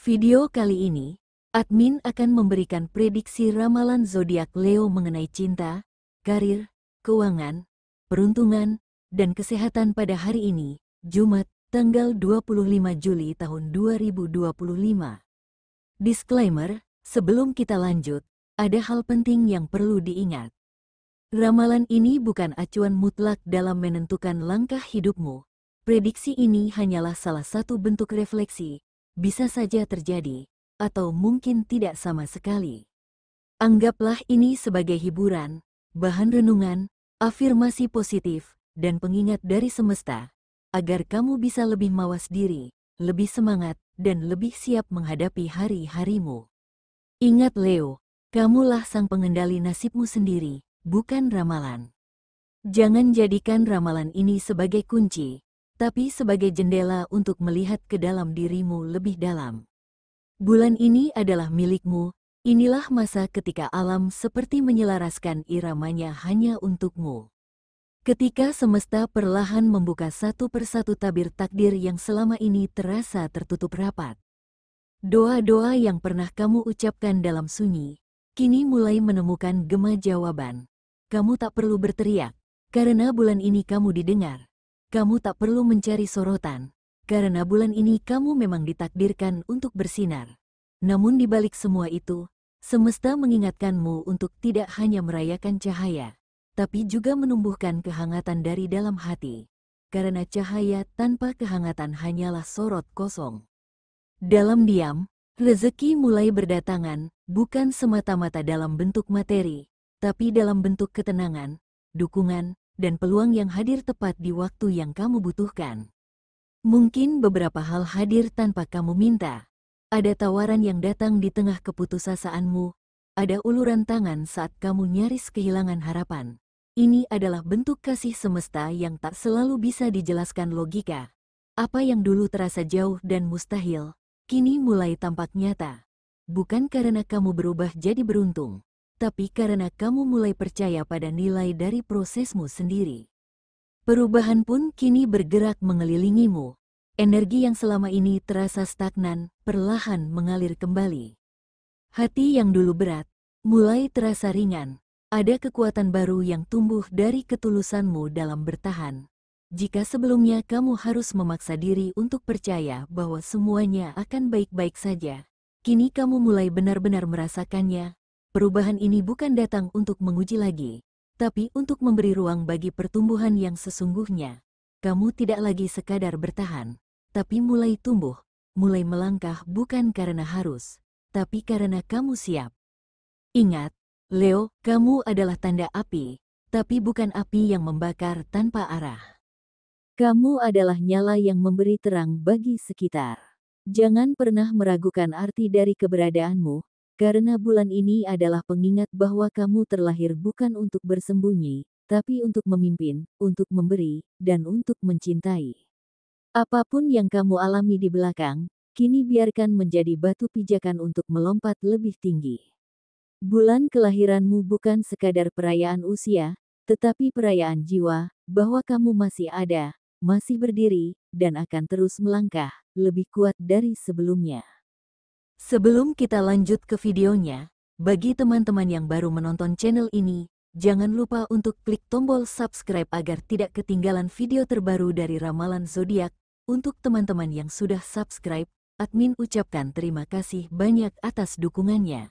Video kali ini, admin akan memberikan prediksi ramalan zodiak Leo mengenai cinta, karir, keuangan, peruntungan, dan kesehatan pada hari ini, Jumat, tanggal 25 Juli tahun 2025. Disclaimer, sebelum kita lanjut, ada hal penting yang perlu diingat. Ramalan ini bukan acuan mutlak dalam menentukan langkah hidupmu. Prediksi ini hanyalah salah satu bentuk refleksi, bisa saja terjadi, atau mungkin tidak sama sekali. Anggaplah ini sebagai hiburan, bahan renungan, afirmasi positif, dan pengingat dari semesta, agar kamu bisa lebih mawas diri, lebih semangat, dan lebih siap menghadapi hari-harimu. Ingat Leo, kamulah sang pengendali nasibmu sendiri, bukan ramalan. Jangan jadikan ramalan ini sebagai kunci, tapi sebagai jendela untuk melihat ke dalam dirimu lebih dalam. Bulan ini adalah milikmu, inilah masa ketika alam seperti menyelaraskan iramanya hanya untukmu. Ketika semesta perlahan membuka satu persatu tabir takdir yang selama ini terasa tertutup rapat. Doa-doa yang pernah kamu ucapkan dalam sunyi, kini mulai menemukan gema jawaban. Kamu tak perlu berteriak, karena bulan ini kamu didengar. Kamu tak perlu mencari sorotan, karena bulan ini kamu memang ditakdirkan untuk bersinar. Namun di balik semua itu, semesta mengingatkanmu untuk tidak hanya merayakan cahaya, tapi juga menumbuhkan kehangatan dari dalam hati. Karena cahaya tanpa kehangatan hanyalah sorot kosong. Dalam diam, rezeki mulai berdatangan, bukan semata-mata dalam bentuk materi, tapi dalam bentuk ketenangan, dukungan, dan peluang yang hadir tepat di waktu yang kamu butuhkan. Mungkin beberapa hal hadir tanpa kamu minta. Ada tawaran yang datang di tengah keputusasaan,mu, ada uluran tangan saat kamu nyaris kehilangan harapan. Ini adalah bentuk kasih semesta yang tak selalu bisa dijelaskan logika. Apa yang dulu terasa jauh dan mustahil, kini mulai tampak nyata. Bukan karena kamu berubah jadi beruntung, tapi karena kamu mulai percaya pada nilai dari prosesmu sendiri. Perubahan pun kini bergerak mengelilingimu. Energi yang selama ini terasa stagnan, perlahan mengalir kembali. Hati yang dulu berat, mulai terasa ringan. Ada kekuatan baru yang tumbuh dari ketulusanmu dalam bertahan. Jika sebelumnya kamu harus memaksa diri untuk percaya bahwa semuanya akan baik-baik saja, kini kamu mulai benar-benar merasakannya. Perubahan ini bukan datang untuk menguji lagi, tapi untuk memberi ruang bagi pertumbuhan yang sesungguhnya. Kamu tidak lagi sekadar bertahan, tapi mulai tumbuh, mulai melangkah bukan karena harus, tapi karena kamu siap. Ingat, Leo, kamu adalah tanda api, tapi bukan api yang membakar tanpa arah. Kamu adalah nyala yang memberi terang bagi sekitar. Jangan pernah meragukan arti dari keberadaanmu, karena bulan ini adalah pengingat bahwa kamu terlahir bukan untuk bersembunyi, tapi untuk memimpin, untuk memberi, dan untuk mencintai. Apapun yang kamu alami di belakang, kini biarkan menjadi batu pijakan untuk melompat lebih tinggi. Bulan kelahiranmu bukan sekadar perayaan usia, tetapi perayaan jiwa, bahwa kamu masih ada, masih berdiri, dan akan terus melangkah, lebih kuat dari sebelumnya. Sebelum kita lanjut ke videonya, bagi teman-teman yang baru menonton channel ini, jangan lupa untuk klik tombol subscribe agar tidak ketinggalan video terbaru dari Ramalan Zodiak. Untuk teman-teman yang sudah subscribe, admin ucapkan terima kasih banyak atas dukungannya.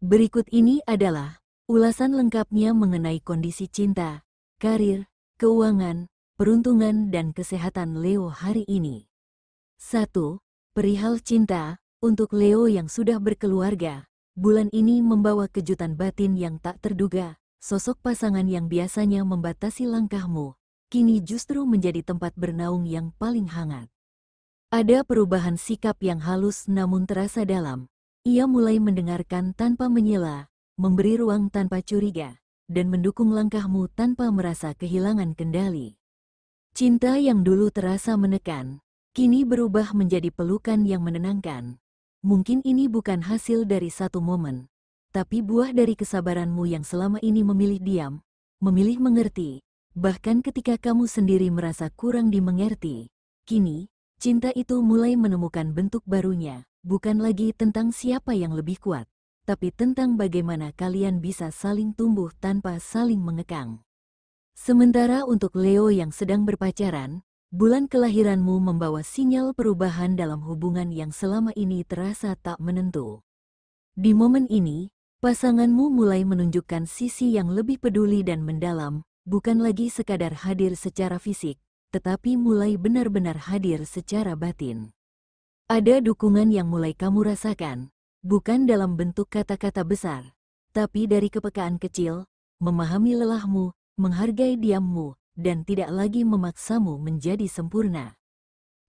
Berikut ini adalah ulasan lengkapnya mengenai kondisi cinta, karir, keuangan, peruntungan dan kesehatan Leo hari ini. 1. Perihal cinta. Untuk Leo yang sudah berkeluarga, bulan ini membawa kejutan batin yang tak terduga. Sosok pasangan yang biasanya membatasi langkahmu, kini justru menjadi tempat bernaung yang paling hangat. Ada perubahan sikap yang halus namun terasa dalam. Ia mulai mendengarkan tanpa menyela, memberi ruang tanpa curiga, dan mendukung langkahmu tanpa merasa kehilangan kendali. Cinta yang dulu terasa menekan, kini berubah menjadi pelukan yang menenangkan. Mungkin ini bukan hasil dari satu momen, tapi buah dari kesabaranmu yang selama ini memilih diam, memilih mengerti, bahkan ketika kamu sendiri merasa kurang dimengerti. Kini, cinta itu mulai menemukan bentuk barunya, bukan lagi tentang siapa yang lebih kuat, tapi tentang bagaimana kalian bisa saling tumbuh tanpa saling mengekang. Sementara untuk Leo yang sedang berpacaran, bulan kelahiranmu membawa sinyal perubahan dalam hubungan yang selama ini terasa tak menentu. Di momen ini, pasanganmu mulai menunjukkan sisi yang lebih peduli dan mendalam, bukan lagi sekadar hadir secara fisik, tetapi mulai benar-benar hadir secara batin. Ada dukungan yang mulai kamu rasakan, bukan dalam bentuk kata-kata besar, tapi dari kepekaan kecil, memahami lelahmu, menghargai diammu, dan tidak lagi memaksamu menjadi sempurna.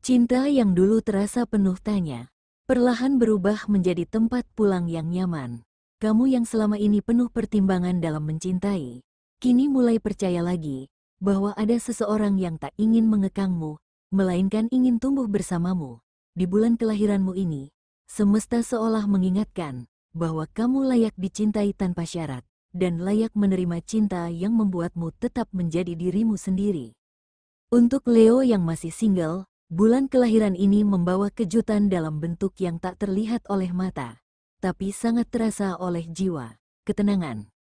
Cinta yang dulu terasa penuh tanya, perlahan berubah menjadi tempat pulang yang nyaman. Kamu yang selama ini penuh pertimbangan dalam mencintai, kini mulai percaya lagi bahwa ada seseorang yang tak ingin mengekangmu, melainkan ingin tumbuh bersamamu. Di bulan kelahiranmu ini, semesta seolah mengingatkan bahwa kamu layak dicintai tanpa syarat, dan layak menerima cinta yang membuatmu tetap menjadi dirimu sendiri. Untuk Leo yang masih single, bulan kelahiran ini membawa kejutan dalam bentuk yang tak terlihat oleh mata, tapi sangat terasa oleh jiwa, ketenangan.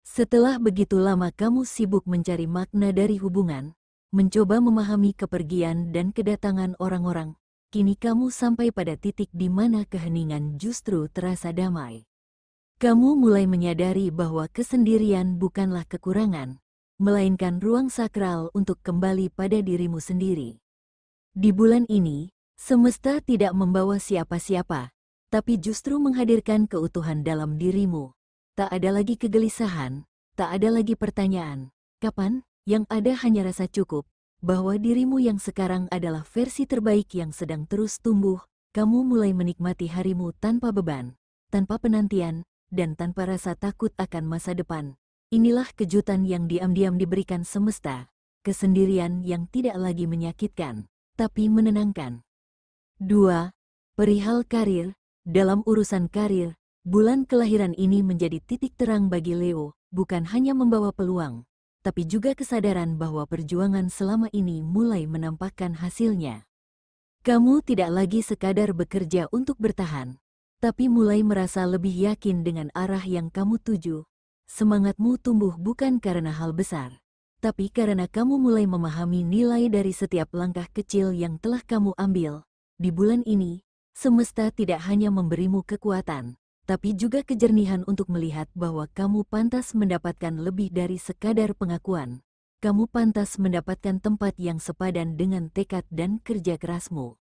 Setelah begitu lama kamu sibuk mencari makna dari hubungan, mencoba memahami kepergian dan kedatangan orang-orang, kini kamu sampai pada titik di mana keheningan justru terasa damai. Kamu mulai menyadari bahwa kesendirian bukanlah kekurangan, melainkan ruang sakral untuk kembali pada dirimu sendiri. Di bulan ini, semesta tidak membawa siapa-siapa, tapi justru menghadirkan keutuhan dalam dirimu. Tak ada lagi kegelisahan, tak ada lagi pertanyaan, kapan? Yang ada hanya rasa cukup, bahwa dirimu yang sekarang adalah versi terbaik yang sedang terus tumbuh. Kamu mulai menikmati harimu tanpa beban, tanpa penantian, dan tanpa rasa takut akan masa depan. Inilah kejutan yang diam-diam diberikan semesta, kesendirian yang tidak lagi menyakitkan, tapi menenangkan. 2. Perihal karir. Dalam urusan karir, bulan kelahiran ini menjadi titik terang bagi Leo, bukan hanya membawa peluang, tapi juga kesadaran bahwa perjuangan selama ini mulai menampakkan hasilnya. Kamu tidak lagi sekadar bekerja untuk bertahan, tapi mulai merasa lebih yakin dengan arah yang kamu tuju. Semangatmu tumbuh bukan karena hal besar, tapi karena kamu mulai memahami nilai dari setiap langkah kecil yang telah kamu ambil. Di bulan ini, semesta tidak hanya memberimu kekuatan, tapi juga kejernihan untuk melihat bahwa kamu pantas mendapatkan lebih dari sekadar pengakuan. Kamu pantas mendapatkan tempat yang sepadan dengan tekad dan kerja kerasmu.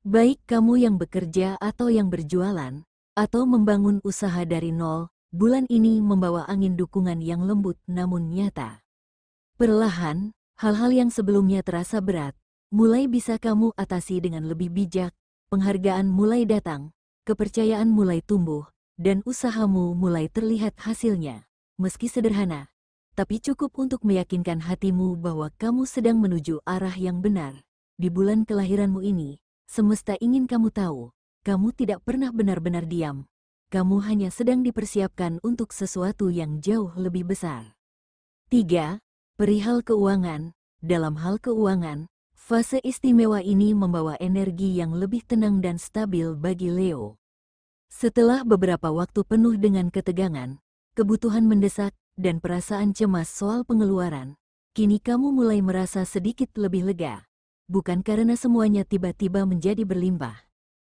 Baik kamu yang bekerja atau yang berjualan, atau membangun usaha dari nol, bulan ini membawa angin dukungan yang lembut namun nyata. Perlahan, hal-hal yang sebelumnya terasa berat, mulai bisa kamu atasi dengan lebih bijak. Penghargaan mulai datang, kepercayaan mulai tumbuh, dan usahamu mulai terlihat hasilnya. Meski sederhana, tapi cukup untuk meyakinkan hatimu bahwa kamu sedang menuju arah yang benar. Di bulan kelahiranmu ini, semesta ingin kamu tahu, kamu tidak pernah benar-benar diam. Kamu hanya sedang dipersiapkan untuk sesuatu yang jauh lebih besar. 3. Perihal keuangan. Dalam hal keuangan, fase istimewa ini membawa energi yang lebih tenang dan stabil bagi Leo. Setelah beberapa waktu penuh dengan ketegangan, kebutuhan mendesak, dan perasaan cemas soal pengeluaran, kini kamu mulai merasa sedikit lebih lega. Bukan karena semuanya tiba-tiba menjadi berlimpah,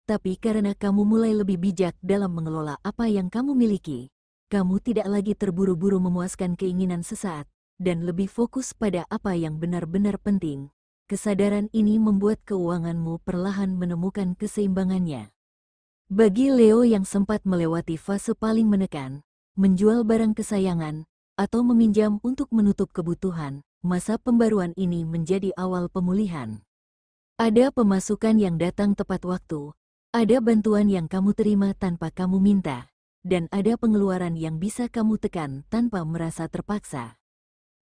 tapi karena kamu mulai lebih bijak dalam mengelola apa yang kamu miliki. Kamu tidak lagi terburu-buru memuaskan keinginan sesaat, dan lebih fokus pada apa yang benar-benar penting. Kesadaran ini membuat keuanganmu perlahan menemukan keseimbangannya. Bagi Leo yang sempat melewati fase paling menekan, menjual barang kesayangan, atau meminjam untuk menutup kebutuhan, masa pembaruan ini menjadi awal pemulihan. Ada pemasukan yang datang tepat waktu, ada bantuan yang kamu terima tanpa kamu minta, dan ada pengeluaran yang bisa kamu tekan tanpa merasa terpaksa.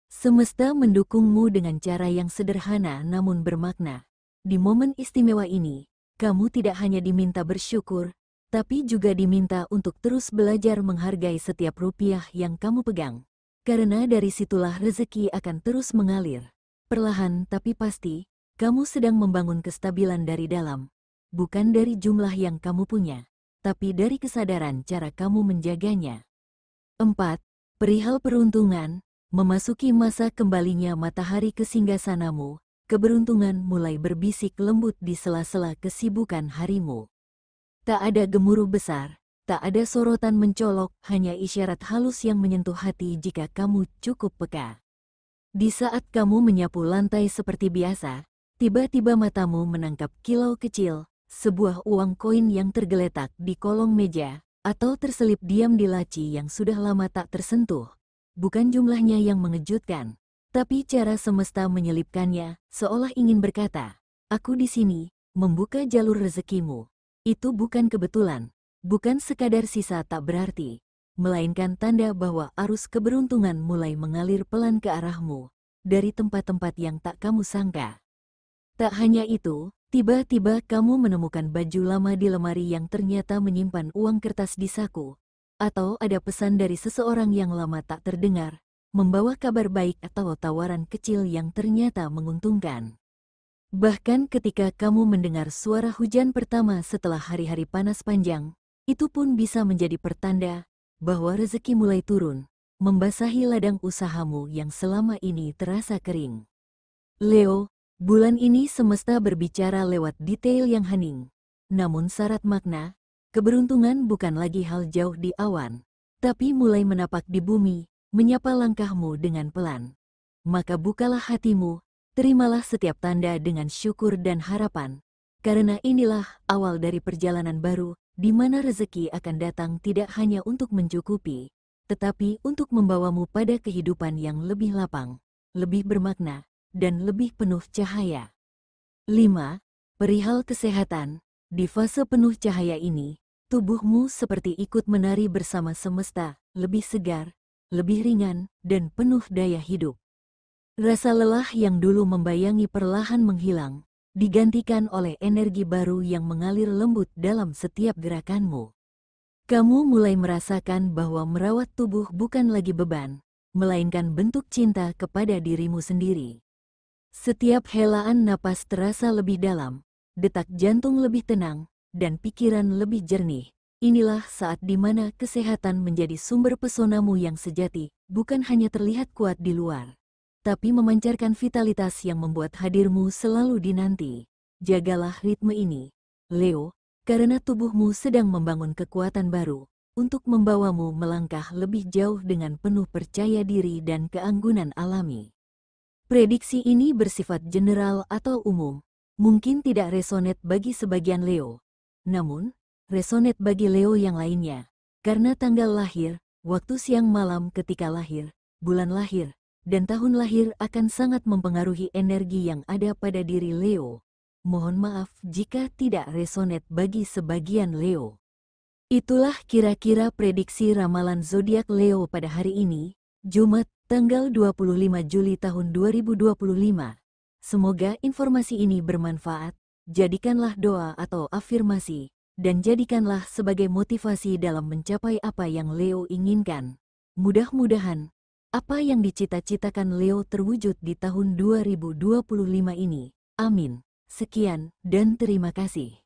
Semesta mendukungmu dengan cara yang sederhana namun bermakna. Di momen istimewa ini, kamu tidak hanya diminta bersyukur, tapi juga diminta untuk terus belajar menghargai setiap rupiah yang kamu pegang. Karena dari situlah rezeki akan terus mengalir. Perlahan tapi pasti, kamu sedang membangun kestabilan dari dalam. bukan dari jumlah yang kamu punya, tapi dari kesadaran cara kamu menjaganya. 4. Perihal peruntungan, memasuki masa kembalinya matahari ke singgasanamu, keberuntungan mulai berbisik lembut di sela-sela kesibukan harimu. Tak ada gemuruh besar, tak ada sorotan mencolok, hanya isyarat halus yang menyentuh hati jika kamu cukup peka. Di saat kamu menyapu lantai seperti biasa, tiba-tiba matamu menangkap kilau kecil, sebuah uang koin yang tergeletak di kolong meja, atau terselip diam di laci yang sudah lama tak tersentuh. Bukan jumlahnya yang mengejutkan, tapi cara semesta menyelipkannya, seolah ingin berkata, "Aku di sini, membuka jalur rezekimu." Itu bukan kebetulan, bukan sekadar sisa tak berarti, melainkan tanda bahwa arus keberuntungan mulai mengalir pelan ke arahmu, dari tempat-tempat yang tak kamu sangka. Tak hanya itu, tiba-tiba kamu menemukan baju lama di lemari yang ternyata menyimpan uang kertas di saku, atau ada pesan dari seseorang yang lama tak terdengar, membawa kabar baik atau tawaran kecil yang ternyata menguntungkan. Bahkan ketika kamu mendengar suara hujan pertama setelah hari-hari panas panjang, itu pun bisa menjadi pertanda bahwa rezeki mulai turun, membasahi ladang usahamu yang selama ini terasa kering. Leo, bulan ini semesta berbicara lewat detail yang hening. Namun syarat makna, keberuntungan bukan lagi hal jauh di awan, tapi mulai menapak di bumi, menyapa langkahmu dengan pelan. Maka bukalah hatimu, terimalah setiap tanda dengan syukur dan harapan, karena inilah awal dari perjalanan baru, di mana rezeki akan datang tidak hanya untuk mencukupi, tetapi untuk membawamu pada kehidupan yang lebih lapang, lebih bermakna, dan lebih penuh cahaya. 5. Perihal kesehatan, di fase penuh cahaya ini, tubuhmu seperti ikut menari bersama semesta, lebih segar, lebih ringan, dan penuh daya hidup. Rasa lelah yang dulu membayangi perlahan menghilang, digantikan oleh energi baru yang mengalir lembut dalam setiap gerakanmu. Kamu mulai merasakan bahwa merawat tubuh bukan lagi beban, melainkan bentuk cinta kepada dirimu sendiri. Setiap helaan napas terasa lebih dalam, detak jantung lebih tenang, dan pikiran lebih jernih. Inilah saat di mana kesehatan menjadi sumber pesonamu yang sejati, bukan hanya terlihat kuat di luar, tapi memancarkan vitalitas yang membuat hadirmu selalu dinanti. Jagalah ritme ini, Leo, karena tubuhmu sedang membangun kekuatan baru, untuk membawamu melangkah lebih jauh dengan penuh percaya diri dan keanggunan alami. Prediksi ini bersifat general atau umum, mungkin tidak resonate bagi sebagian Leo, namun resonate bagi Leo yang lainnya, karena tanggal lahir, waktu siang malam ketika lahir, bulan lahir, dan tahun lahir akan sangat mempengaruhi energi yang ada pada diri Leo. Mohon maaf jika tidak resonate bagi sebagian Leo. Itulah kira-kira prediksi ramalan zodiak Leo pada hari ini, Jumat, tanggal 25 Juli tahun 2025. Semoga informasi ini bermanfaat, jadikanlah doa atau afirmasi, dan jadikanlah sebagai motivasi dalam mencapai apa yang Leo inginkan. Mudah-mudahan apa yang dicita-citakan Leo terwujud di tahun 2025 ini. Amin. Sekian dan terima kasih.